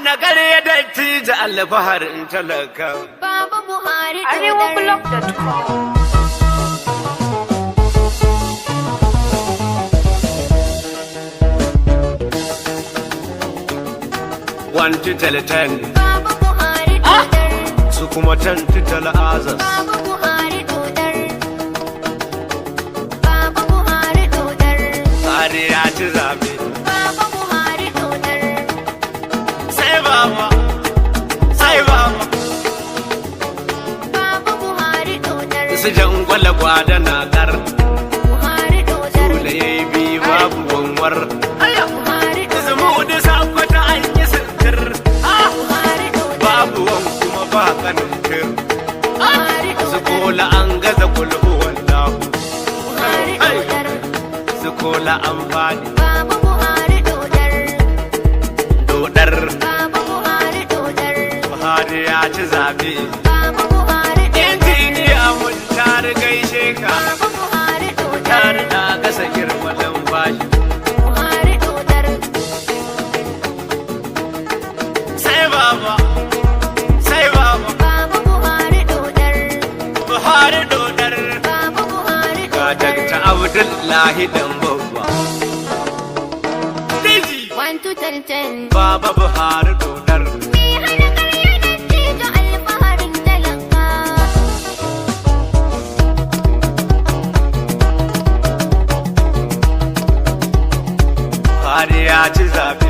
Na gare dattijo alfaharin talaka. Baba Buhari arewablog.com. 1 to 10. Baba Buhari dodar. Su kuma 10 to azas. Baba Buhari dodar. Baba Buhari dodar. Tsari ya ci zabe. Baba Buhari dodar. Sai baba. Sai baba. Baba Buhari dodar. Su jangwala gwada na kar. Buhari dodar. Sule ya yi biyu babu wanwar. Buhari dodar. Zumu da sakwata an yi sintir. Buhari dodar. Babu wan kuma ba kanin kir. Buhari Su dodar. kola an gaza kulhu wallahu. Buhari dodar. Su kola an faɗi. Baba Buhari dodar. Dodar. Baba Buhari dodar. Buhari ya ci zabe. Baba Buhari dodar. Injiniya mun tare gaishe ka. Baba Buhari dodar. Tare da gasa girmalan bashi. Buhari dodar. Sai baba. Sai baba. Baba Buhari dodar. Buhari dodar. Baba Buhari Ga dodar. Dr. Abdullahi dan babba. Diji. 1 to 10. Baba Buhari dodar. Me hana karya dattijo alfaharin talaka. Buhari ya ci zabe.